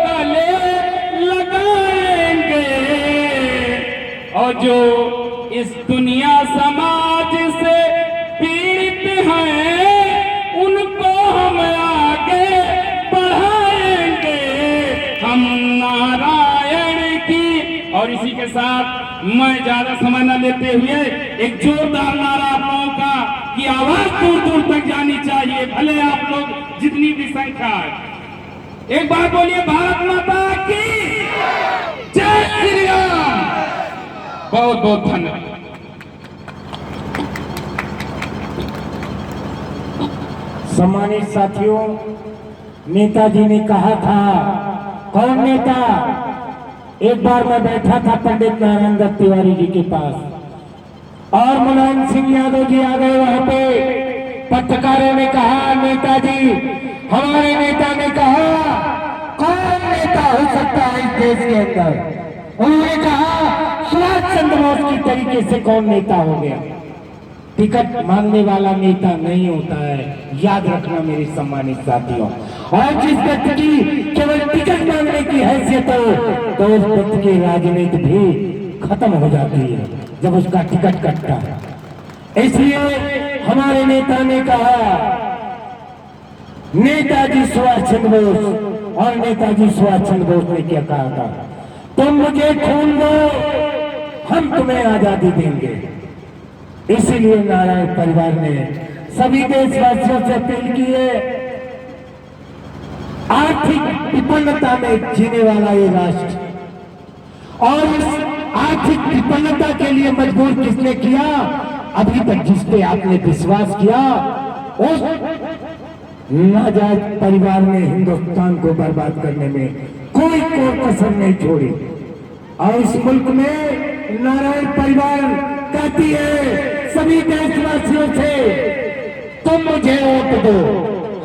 गले लगाएंगे और जो इस दुनिया समाज से पीड़ित हैं उनको हम आगे बढ़ाएंगे। हम नारायण की। और इसी के साथ मैं ज्यादा समय न लेते हुए एक जोरदार नारा आप लोगों का कि आवाज दूर दूर तक जानी चाहिए, भले आप लोग जितनी भी संख्या है। एक बार बोलिए भारत माता की जय श्री राम। बहुत बहुत धन्यवाद। सम्मानित साथियों, नेताजी ने कहा था, कौन नेता? एक बार मैं बैठा था पंडित नारायण दत्त तिवारी जी के पास और मुलायम सिंह यादव जी आ गए वहां पे। पत्रकारों ने कहा, नेताजी, हमारे नेता ने कहा कौन नेता हो सकता है इस देश के अंदर? उन्होंने कहा सुभाष चंद्र बोस की तरीके से कौन नेता हो गया। टिकट मांगने वाला नेता नहीं होता है, याद रखना मेरे सम्मानित साथियों। और जिस व्यक्ति की केवल टिकट मांगने की हैसियत हो तो उस व्यक्ति की राजनीति भी खत्म हो जाती है जब उसका टिकट कटता है। इसलिए हमारे नेता ने कहा, नेताजी सुभाष चंद्र बोस, और नेताजी सुभाष चंद्र बोस ने क्या कहा था? तुम मुझे खून दो, हम तुम्हें आजादी देंगे। इसीलिए नारायण परिवार ने सभी देशवासियों से अपील की है, आर्थिक विपन्नता में जीने वाला ये राष्ट्र, और इस आर्थिक विपन्नता के लिए मजबूर किसने किया? अभी तक जिस पे आपने विश्वास किया उस नाजायज परिवार ने हिंदुस्तान को बर्बाद करने में कोई कसर नहीं छोड़ी। और इस मुल्क में नारायण परिवार कहती है सभी देशवासियों से, तुम मुझे वोट दो,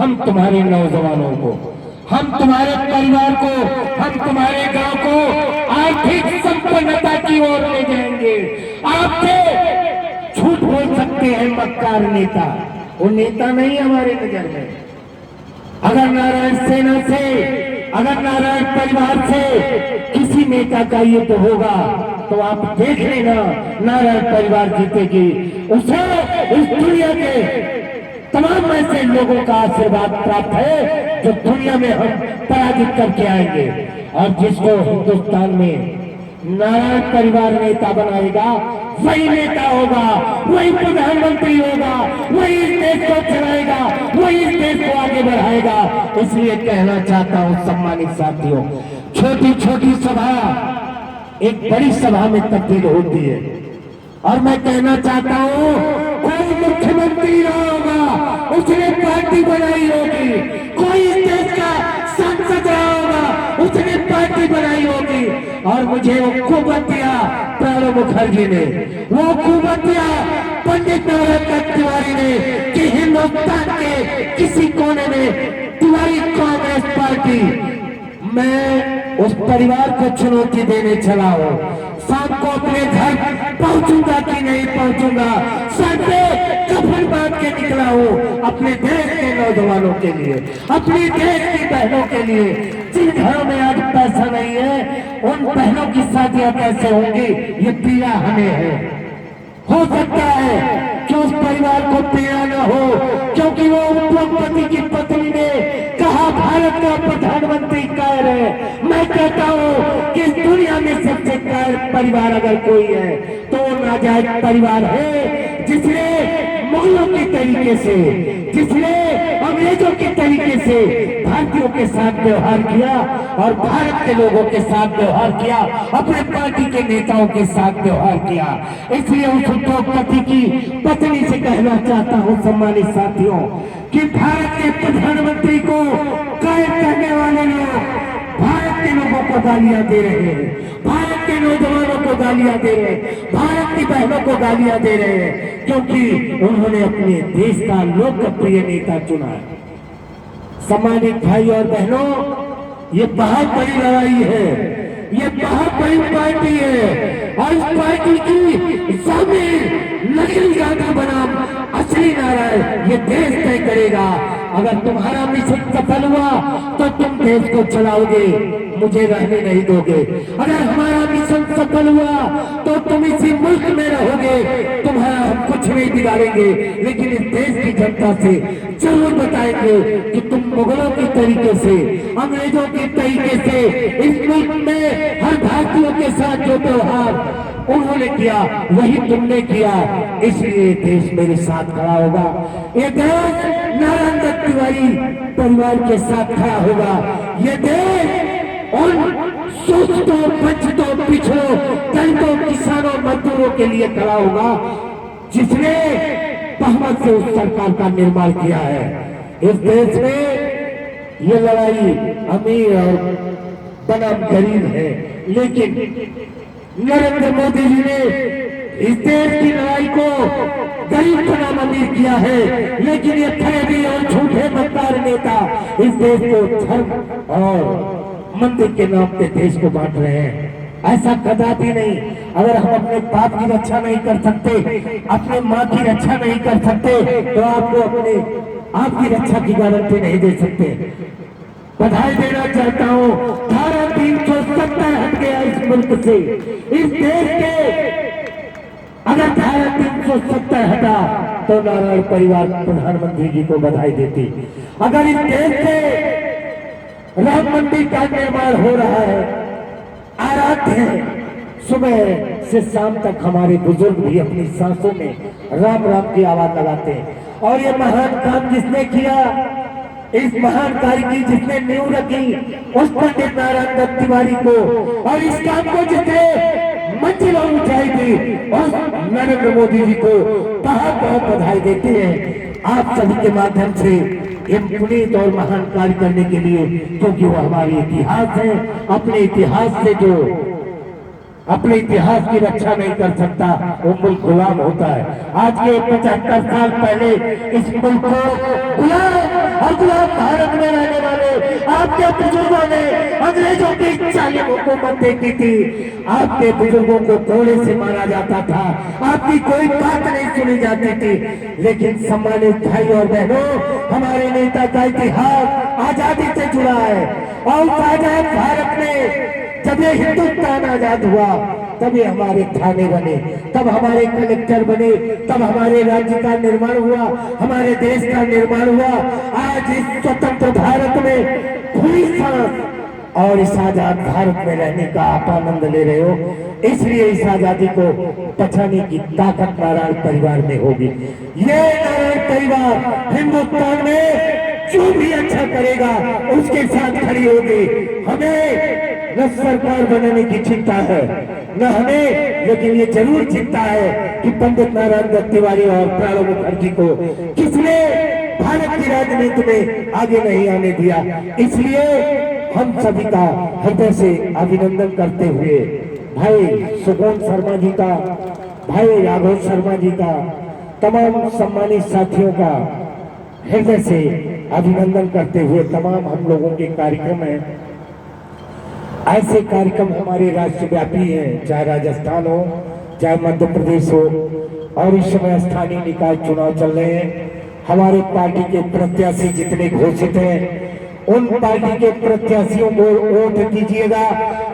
हम तुम्हारे नौजवानों को, हम तुम्हारे परिवार को, हम तुम्हारे गांव को आर्थिक संपन्नता की ओर ले जाएंगे। आपसे झूठ बोल सकते हैं मक्कार नेता, वो नेता नहीं हमारे नजर में। अगर नारायण सेना से, अगर नारायण परिवार से किसी नेता का ये तो होगा तो आप देख लेना नारायण परिवार जीतेगी। उसे इस दुनिया के तमाम ऐसे लोगों का आशीर्वाद प्राप्त है जो दुनिया में हम पराजित करके आएंगे। और जिसको हिंदुस्तान में नारायण परिवार नेता बनाएगा वही नेता होगा, वही प्रधानमंत्री होगा, वही इस देश को चलाएगा, वही इस देश को आगे बढ़ाएगा। इसलिए कहना चाहता हूं सम्मानित साथियों, छोटी छोटी सभा एक बड़ी सभा में तब्दील होती है। और मैं कहना चाहता हूं, कोई मुख्यमंत्री रहा होगा उसने पार्टी बनाई होगी, कोई इस देश का सांसद रहा होगा उसने पार्टी बनाई होगी। और मुझे वो कुवत दिया प्रणब मुखर्जी ने, वो कुवत दिया पंडित नारायण दत्त तिवारी ने कि हिंदुस्तान के किसी कोने में तिवारी कांग्रेस पार्टी, मैं उस परिवार को चुनौती देने चला हूं। शाम को अपने घर पहुंचूंगा कि नहीं पहुंचूंगा, सर पे कफन बांध के निकला हूं अपने देश के नौजवानों के लिए, अपनी देश की बहनों के लिए। जिन घरों में आज पैसा नहीं है उन बहनों की शादियां कैसे होंगी, ये पीड़ा हमें है। हो सकता है कि उस परिवार को पीड़ा न हो क्योंकि वो उद्योगपति की पत्नी ने कहा भारत का प्रधानमंत्री कायर है। मैं कहता हूँ कि इस दुनिया में सबसे कायर परिवार अगर कोई है तो नाजायज परिवार है, जिसने मुगलों के तरीके से, जिसने अंग्रेजों के तरीके से भारतीयों के साथ व्यवहार किया और भारत के लोगों के साथ व्यवहार किया, अपने पार्टी के नेताओं के साथ व्यवहार किया। इसलिए उस उद्योगपति की पत्नी से कहना चाहता हूं सम्मानित साथियों कि भारत के प्रधानमंत्री को कायर करने वाले लोग भारत के लोगों को गालियां दे रहे हैं, भारत के नौजवानों को गालियां दे रहे हैं, भारत की बहनों को गालियां दे रहे हैं क्योंकि उन्होंने अपने देश का लोकप्रिय नेता चुना है। सम्मानित भाई और बहनों, ये बहुत बड़ी लड़ाई है, ये बहुत बड़ी पार्टी है और इस पार्टी की शामिल नकली गांधी बनाम असली नारायण ये देश तय करेगा अगर तुम्हारा मिशन सफल हुआ तो तुम देश को चलाओगे, मुझे रहने नहीं दोगे। अगर हमारा मिशन सफल हुआ तो तुम इसी मुल्क में रहोगे, तुम्हारा हम कुछ नहीं बिगाड़ेंगे, लेकिन इस देश की जनता से जरूर बताएंगे कि तुम मुगलों के तरीके से, अंग्रेजों के तरीके से इस मुल्क में हर भारतीयों के साथ जो व्यवहार उन्होंने किया वही तुमने किया, इसलिए देश मेरे साथ खड़ा होगा। ये देश नारायण दत्त तिवारी परिवार के साथ खड़ा होगा। ये देश उन शोषितों, वंचितों, पिछड़ों, दलितों, किसानों, मजदूरों के लिए खड़ा होगा जिसने बहुमत से उस सरकार का निर्माण किया है। इस देश में ये लड़ाई अमीर और बनाम गरीब है, लेकिन नरेंद्र मोदी जी ने इस देश की लड़ाई को गरीब बनाम अमीर किया है, लेकिन ये फैली और झूठे मतदार नेता इस देश को धर्म और मंदिर के नाम पे देश को बांट रहे हैं। ऐसा कदापि नहीं। अगर हम अपने बाप की रक्षा नहीं कर सकते, अपने माँ की रक्षा नहीं कर सकते, तो आपको अपने आपकी रक्षा की गारंटी नहीं दे सकते। बधाई देना चाहता हूँ, धारा 370 हट गया इस मुल्क से, इस देश के। अगर धारा 370 हटा तो नारायण परिवार प्रधानमंत्री जी को बधाई देती। अगर इस देश से राम मंदिर का निर्माण हो रहा है, आराध्य है, सुबह से शाम तक हमारे बुजुर्ग भी अपनी सांसों में राम राम की आवाज लगाते हैं। और ये महान काम जिसने किया, इस महान कार्य की जिसने नींव रखी, उस पंडित नारायण दत्त तिवारी को, और इस काम को जिसने मंजिलों ऊंचाई दी, उस नरेंद्र मोदी जी को बहुत बहुत बधाई देते हैं आप सभी के माध्यम से ये पुनीत और महान कार्य करने के लिए, क्योंकि वो हमारे इतिहास है। अपने इतिहास से जो अपने इतिहास की रक्षा नहीं कर सकता, वो मुल्क गुलाम होता है। आज के 75 साल पहले इस मुल्क को गुलाम भारत में रहने वाले आपके बुजुर्गों ने अंग्रेजों की जालिम हुकूमत देखी थी। आपके बुजुर्गों को कोड़े से मारा जाता था, आपकी कोई बात नहीं सुनी जाती थी। लेकिन सम्मानित भाई और बहनों, हमारे नेता का इतिहास आजादी से जुड़ा है, और आजाद भारत में जब ये हिंदुस्तान आजाद हुआ, तब ये हमारे थाने बने, तब हमारे कलेक्टर बने, तब हमारे राज्य का निर्माण हुआ, हमारे देश का निर्माण हुआ। आज इस स्वतंत्र भारत में खुली सांस और इस आजाद भारत में रहने का आप आनंद ले रहे हो, इसलिए इस आजादी को बचाने की ताकत नारायण परिवार में होगी। ये नारायण परिवार हिंदुस्तान में जो भी अच्छा करेगा उसके साथ खड़ी होगी। हमें न सरकार बनाने की चिंता है, न हमें, लेकिन ये जरूर चिंता है कि पंडित नारायण दत्त तिवारी और प्रणब मुखर्जी को किसने भारत की राजनीति में आगे नहीं आने दिया। इसलिए हम सभी का हृदय से अभिनंदन करते हुए भाई सुगोन शर्मा जी का, भाई राघव शर्मा जी का, तमाम सम्मानित साथियों का हृदय से अभिनंदन करते हुए, तमाम हम लोगों के कार्यक्रम हैं, ऐसे कार्यक्रम हमारे राष्ट्रव्यापी हैं, चाहे राजस्थान हो, चाहे मध्य प्रदेश हो, और इस समय स्थानीय निकाय चुनाव चल रहे हैं। हमारे पार्टी के प्रत्याशी जितने घोषित हैं, उन पार्टी के प्रत्याशियों को वोट दीजिएगा।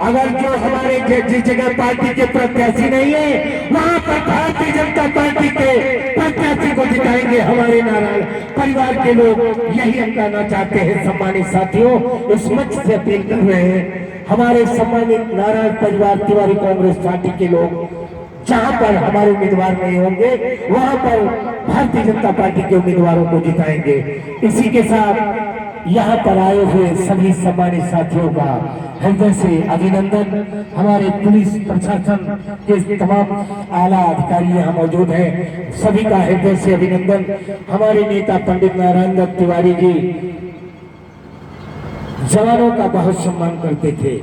अगर जो हमारे जिस जगह पार्टी के प्रत्याशी नहीं है, वहां पर भारतीय जनता पार्टी के प्रत्याशी को जिताएंगे। हमारे नारायण परिवार के लोग यही हम कहना चाहते हैं। सम्मानित साथियों, इस मंच से अपील कर रहे हैं, हमारे सम्मानित नारायण परिवार तिवारी कांग्रेस पार्टी के लोग जहां पर हमारे उम्मीदवार नहीं होंगे, वहां पर भारतीय जनता पार्टी के उम्मीदवारों को जिताएंगे। इसी के साथ यहाँ पर आए हुए सभी सम्मानित साथियों का हृदय से अभिनंदन। हमारे पुलिस प्रशासन के तमाम आला अधिकारी यहाँ मौजूद हैं, सभी का हृदय से अभिनंदन। हमारे नेता पंडित नारायण दत्त तिवारी जी जवानों का बहुत सम्मान करते थे।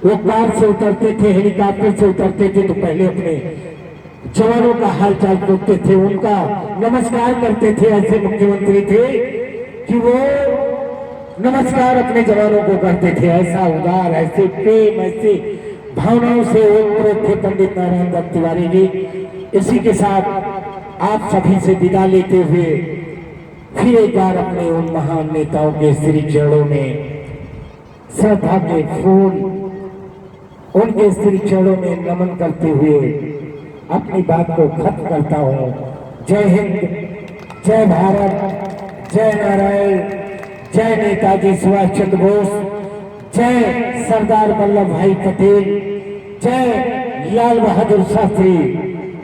वो कार से उतरते थे, हेलीकॉप्टर से उतरते थे, तो पहले अपने जवानों का हालचाल पूछते थे, उनका नमस्कार करते थे। ऐसे मुख्यमंत्री थे कि वो नमस्कार अपने जवानों को करते थे। ऐसा उदार, ऐसे प्रेम, ऐसे भावनाओं से ओतप्रोत थे पंडित नारायण दत्त तिवारी जी। इसी के साथ आप सभी से विदा लेते हुए फिर एक बार अपने उन महान नेताओं के श्री चरणों में श्रद्धा के फूल, उनके श्री चरणों में नमन करते हुए अपनी बात को खत्म करता हूँ। जय हिंद, जय भारत, जय नारायण, जय नेताजी सुभाष चंद्र बोस, जय सरदार वल्लभ भाई पटेल, जय लाल बहादुर शास्त्री,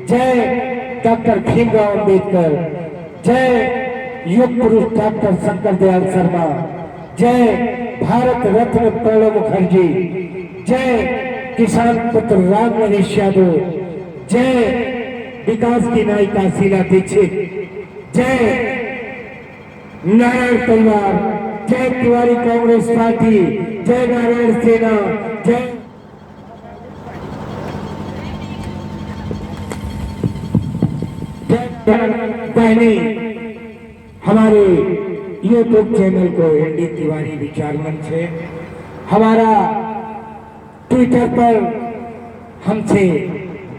जय डॉक्टर भीमराव अम्बेडकर, जय युग पुरुष डॉक्टर शंकर दयाल शर्मा, जय भारत रत्न प्रणब मुखर्जी, जय किसान पुत्र राम नरेश यादव, जय विकास की नायिका शीला दीक्षित, जय नारायण तलवार, जय तिवारी कांग्रेस पार्टी, जय नारायण सेना, जय बहने। हमारे यूट्यूब चैनल को एनडी तिवारी विचार मंच है, हमारा ट्विटर पर हमसे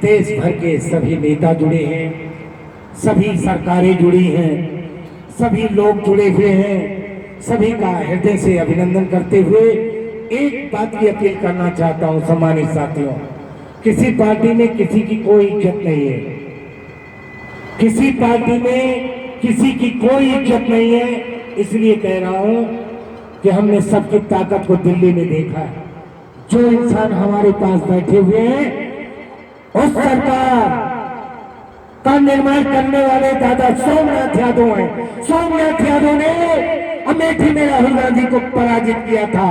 देश भर के सभी नेता जुड़े हैं, सभी सरकारें जुड़ी हैं, सभी लोग जुड़े हुए हैं। सभी का हृदय से अभिनंदन करते हुए एक बात की अपील करना चाहता हूं सम्मानित साथियों, किसी पार्टी में किसी की कोई इज्जत नहीं है, किसी पार्टी में किसी की कोई इज्जत नहीं है। इसलिए कह रहा हूं कि हमने सबकी ताकत को दिल्ली में देखा है। जो इंसान हमारे पास बैठे हुए हैं उस सरकार का निर्माण करने वाले दादा सोमनाथ यादव हैं। सोमनाथ यादव ने अमेठी में राहुल गांधी को पराजित किया था।